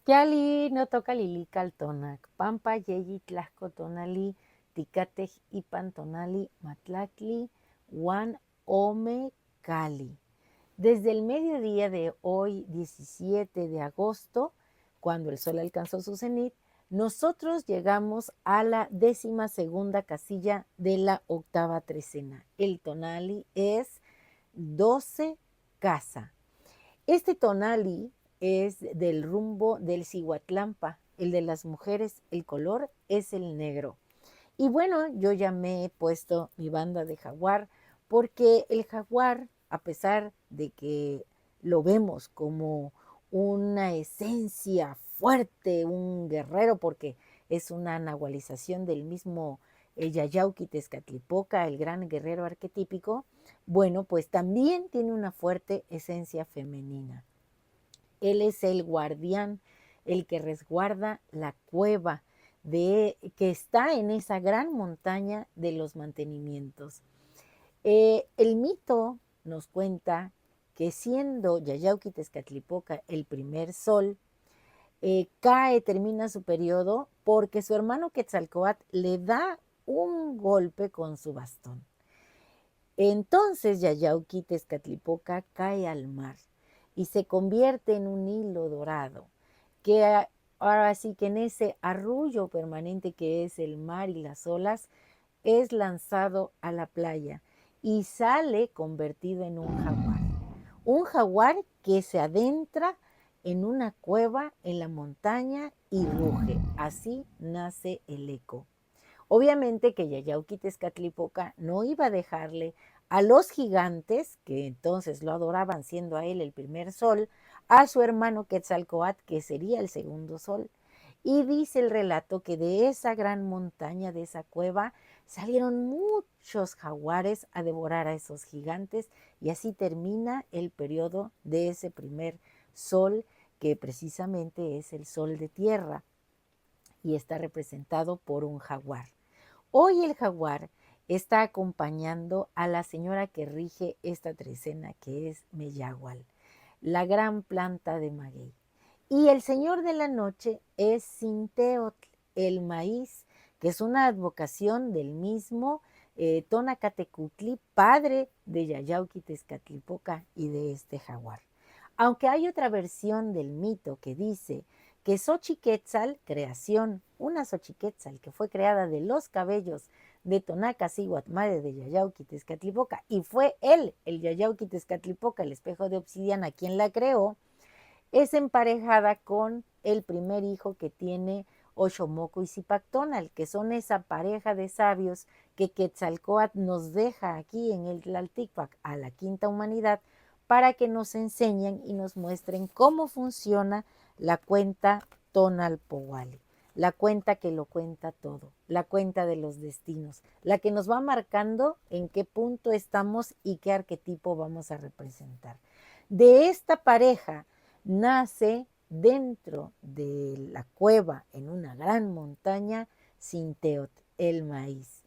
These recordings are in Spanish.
Kiali no toca lilical tonac, pampa yeyi tlasco tonali, ticatej ipan tonali, matlacli, Juan ome cali. Desde el mediodía de hoy, 17 de agosto, cuando el sol alcanzó su cenit, nosotros llegamos a la 12ª casilla de la octava trecena. El tonali es 12 casa. Este tonali es del rumbo del Cihuatlampa, el de las mujeres, el color es el negro. Y bueno, yo ya me he puesto mi banda de jaguar porque el jaguar, a pesar de que lo vemos como una esencia fuerte, un guerrero, porque es una nahualización del mismo Yayauqui Tezcatlipoca, el gran guerrero arquetípico, bueno, pues también tiene una fuerte esencia femenina. Él es el guardián, el que resguarda la cueva que está en esa gran montaña de los mantenimientos. El mito nos cuenta que siendo Yayauqui Tezcatlipoca el primer sol, termina su periodo porque su hermano Quetzalcóatl le da un golpe con su bastón. Entonces Yayauqui Tezcatlipoca cae al mar y se convierte en un hilo dorado, que ahora sí que en ese arrullo permanente que es el mar y las olas, es lanzado a la playa y sale convertido en un jaguar que se adentra en una cueva en la montaña y ruge. Así nace el eco. Obviamente que Yayauqui Tezcatlipoca no iba a dejarle a los gigantes, que entonces lo adoraban siendo a él el primer sol, a su hermano Quetzalcóatl, que sería el segundo sol. Y dice el relato que de esa gran montaña, de esa cueva, salieron muchos jaguares a devorar a esos gigantes y así termina el periodo de ese primer sol, que precisamente es el sol de tierra y está representado por un jaguar. Hoy el jaguar está acompañando a la señora que rige esta trecena, que es Meyahual, la gran planta de maguey. Y el señor de la noche es Sinteotl, el maíz, que es una advocación del mismo Tonacatecutli, padre de Yayauqui Tezcatlipoca y de este jaguar. Aunque hay otra versión del mito que dice que Xochiquetzal, creación, una Xochiquetzal que fue creada de los cabellos de Tonacasíhuatl, madre de Yayauqui Tezcatlipoca, y fue él, el Yayauqui Tezcatlipoca, el espejo de obsidiana, quien la creó, es emparejada con el primer hijo que tiene Oxomoco y Zipactónal, que son esa pareja de sabios que Quetzalcóatl nos deja aquí en el Tlaltícuac a la quinta humanidad para que nos enseñen y nos muestren cómo funciona la cuenta Tonalpohualli, la cuenta que lo cuenta todo, la cuenta de los destinos, la que nos va marcando en qué punto estamos y qué arquetipo vamos a representar. De esta pareja nace dentro de la cueva en una gran montaña Sinteot, el maíz.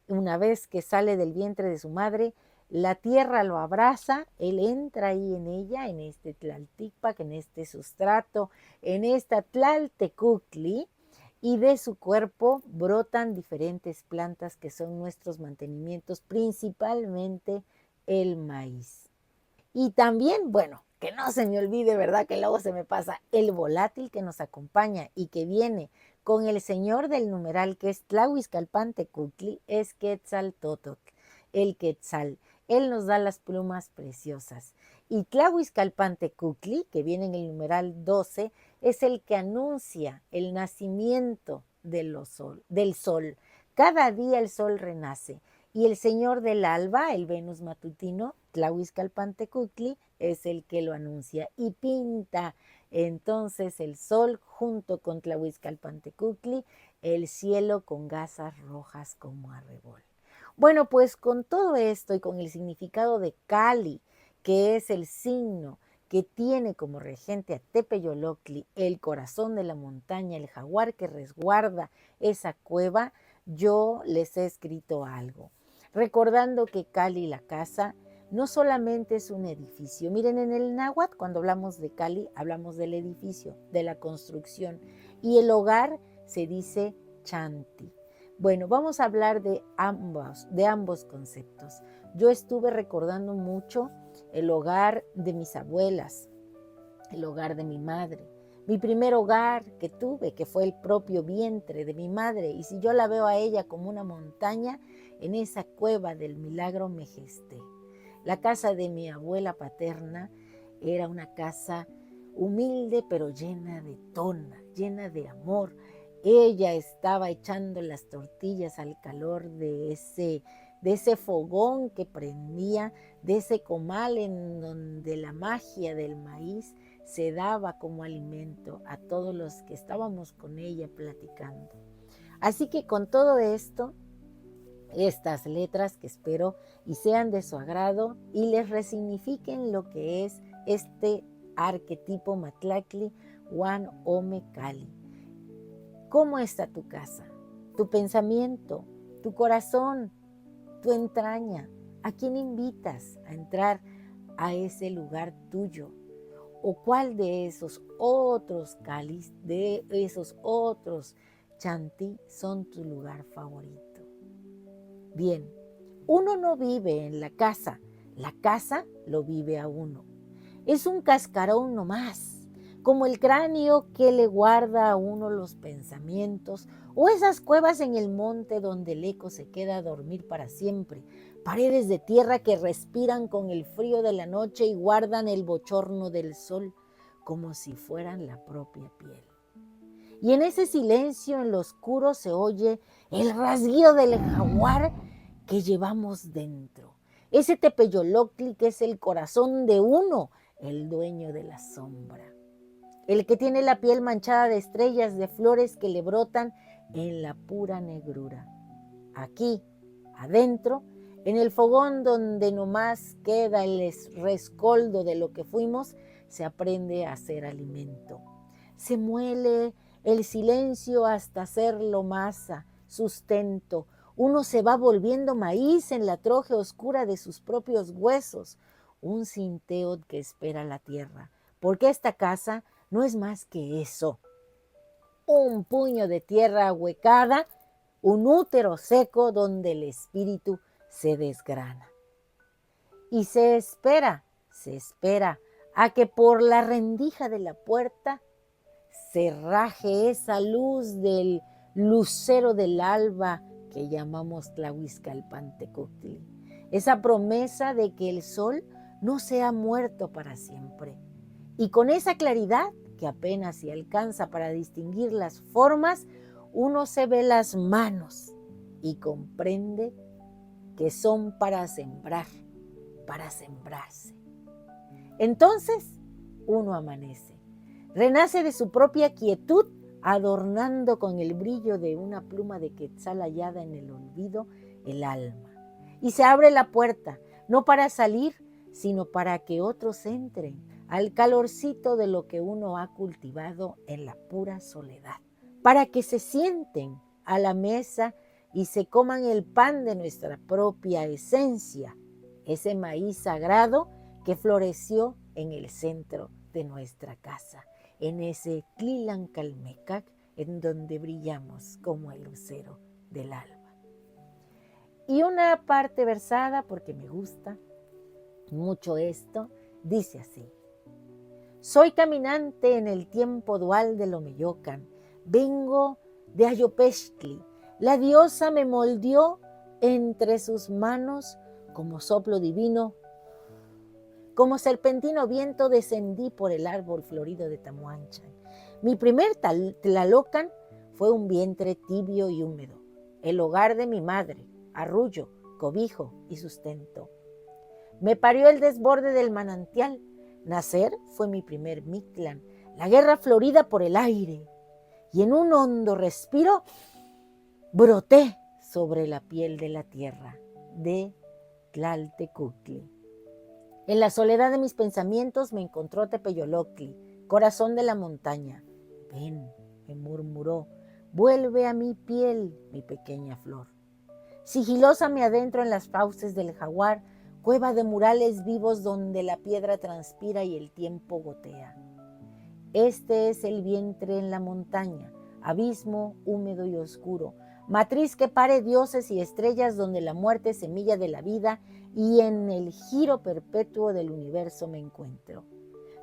Una vez que sale del vientre de su madre, la tierra lo abraza, él entra ahí en ella, en este Tlaltipac, en este sustrato, en esta Tlaltecuhtli, y de su cuerpo brotan diferentes plantas que son nuestros mantenimientos, principalmente el maíz. Y también, bueno, que no se me olvide, ¿verdad? Que luego se me pasa el volátil que nos acompaña y que viene con el señor del numeral, que es Tlahuizcalpantecutli, es Quetzaltótotl, el Quetzal. Él nos da las plumas preciosas. Y Tlahuizcalpantecutli, que viene en el numeral 12, es el que anuncia el nacimiento del sol. Cada día el sol renace. Y el señor del alba, el Venus matutino, Tlahuizcalpantecutli, es el que lo anuncia y pinta entonces el sol junto con Tlahuizcalpantecutli, el cielo con gasas rojas como arrebol. Bueno, pues con todo esto y con el significado de Cali, que es el signo que tiene como regente a Tepeyoloctli, el corazón de la montaña, el jaguar que resguarda esa cueva, yo les he escrito algo recordando que Cali la casa no solamente es un edificio. Miren, en el náhuatl, cuando hablamos de Cali, hablamos del edificio, de la construcción. Y el hogar se dice chanti. Bueno, vamos a hablar de ambos conceptos. Yo estuve recordando mucho el hogar de mis abuelas, el hogar de mi madre. Mi primer hogar que tuve, que fue el propio vientre de mi madre. Y si yo la veo a ella como una montaña, en esa cueva del Milagro me gesté. La casa de mi abuela paterna era una casa humilde pero llena de tona, llena de amor. Ella estaba echando las tortillas al calor de ese fogón que prendía, de ese comal en donde la magia del maíz se daba como alimento a todos los que estábamos con ella platicando. Así que con todo esto, estas letras que espero y sean de su agrado y les resignifiquen lo que es este arquetipo Matlacli Huan Ome Cali. ¿Cómo está tu casa? Tu pensamiento, tu corazón, tu entraña. ¿A quién invitas a entrar a ese lugar tuyo? ¿O cuál de esos otros Calis, de esos otros Chanti son tu lugar favorito? Bien, uno no vive en la casa lo vive a uno. Es un cascarón nomás, como el cráneo que le guarda a uno los pensamientos, o esas cuevas en el monte donde el eco se queda a dormir para siempre, paredes de tierra que respiran con el frío de la noche y guardan el bochorno del sol, como si fueran la propia piel. Y en ese silencio, en lo oscuro, se oye el rasguido del jaguar que llevamos dentro. Ese tepeyolocli que es el corazón de uno, el dueño de la sombra. El que tiene la piel manchada de estrellas, de flores que le brotan en la pura negrura. Aquí, adentro, en el fogón donde nomás queda el rescoldo de lo que fuimos, se aprende a hacer alimento. Se muele el silencio hasta hacerlo masa, sustento. Uno se va volviendo maíz en la troje oscura de sus propios huesos, un sinteo que espera la tierra, porque esta casa no es más que eso. Un puño de tierra ahuecada, un útero seco donde el espíritu se desgrana. Y se espera a que por la rendija de la puerta se raje esa luz del lucero del alba que llamamos Tlahuizcalpantecutli. Esa promesa de que el sol no se ha muerto para siempre. Y con esa claridad que apenas se alcanza para distinguir las formas, uno se ve las manos y comprende que son para sembrar, para sembrarse. Entonces uno amanece, renace de su propia quietud, adornando con el brillo de una pluma de quetzal hallada en el olvido el alma. Y se abre la puerta, no para salir, sino para que otros entren al calorcito de lo que uno ha cultivado en la pura soledad, para que se sienten a la mesa y se coman el pan de nuestra propia esencia, ese maíz sagrado que floreció en el centro de nuestra casa, en ese Tlilancalmecac en donde brillamos como el lucero del alba. Y una parte versada, porque me gusta mucho esto, dice así: soy caminante en el tiempo dual del Omeyocan, vengo de Ayopextli, la diosa me moldeó entre sus manos como soplo divino, como serpentino viento descendí por el árbol florido de Tamuanchan. Mi primer Tlalocan fue un vientre tibio y húmedo, el hogar de mi madre, arrullo, cobijo y sustento. Me parió el desborde del manantial. Nacer fue mi primer Mictlán, la guerra florida por el aire. Y en un hondo respiro, broté sobre la piel de la tierra, de Tlaltecutli. En la soledad de mis pensamientos me encontró Tepeyolocli, corazón de la montaña. Ven, me murmuró, vuelve a mi piel, mi pequeña flor. Sigilosa me adentro en las fauces del jaguar, cueva de murales vivos donde la piedra transpira y el tiempo gotea. Este es el vientre en la montaña, abismo húmedo y oscuro, matriz que pare dioses y estrellas donde la muerte es semilla de la vida y en el giro perpetuo del universo me encuentro.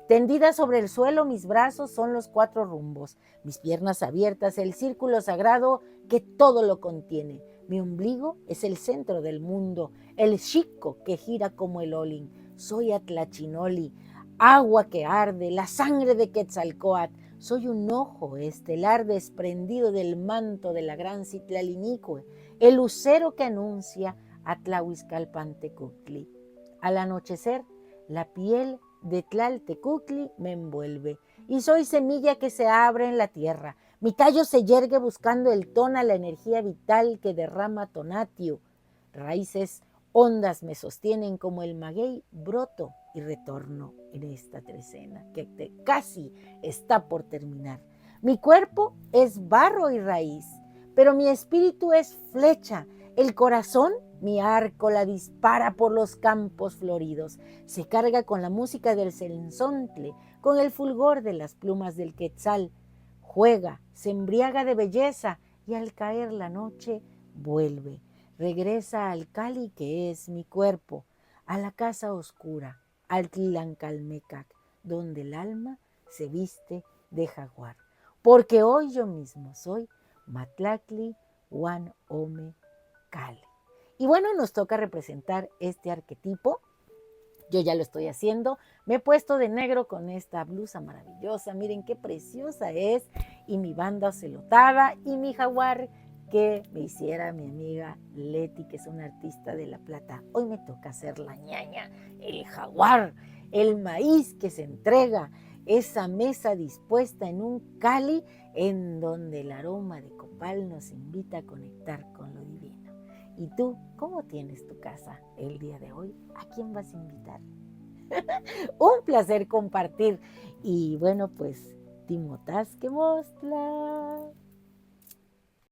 Tendida sobre el suelo, mis brazos son los 4 rumbos, mis piernas abiertas, el círculo sagrado que todo lo contiene. Mi ombligo es el centro del mundo, el Xico que gira como el Olin. Soy Atlachinoli, agua que arde, la sangre de Quetzalcóatl. Soy un ojo estelar desprendido del manto de la gran Citlalinicue, el lucero que anuncia a Tlahuizcalpantecutli. Al anochecer, la piel de Tlaltecutli me envuelve y soy semilla que se abre en la tierra. Mi tallo se yergue buscando el tona, la energía vital que derrama Tonatiuh. Raíces hondas me sostienen como el maguey, broto y retorno en esta trecena que casi está por terminar. Mi cuerpo es barro y raíz, pero mi espíritu es flecha. El corazón, mi arco, la dispara por los campos floridos. Se carga con la música del cenzontle, con el fulgor de las plumas del quetzal. Juega, se embriaga de belleza y al caer la noche vuelve. Regresa al Cali que es mi cuerpo, a la casa oscura, al Tlancalmecac, donde el alma se viste de jaguar. Porque hoy yo mismo soy Matlactli Huan Ome Cali. Y bueno, nos toca representar este arquetipo. Yo ya lo estoy haciendo. Me he puesto de negro con esta blusa maravillosa. Miren qué preciosa es. Y mi banda ocelotada y mi jaguar que me hiciera mi amiga Leti, que es una artista de La Plata. Hoy me toca hacer la ñaña, el jaguar, el maíz que se entrega, esa mesa dispuesta en un Cali en donde el aroma de copal nos invita a conectar con lo divino. ¿Y tú cómo tienes tu casa el día de hoy? ¿A quién vas a invitar? Un placer compartir. Y bueno, pues, Timotás que mostla.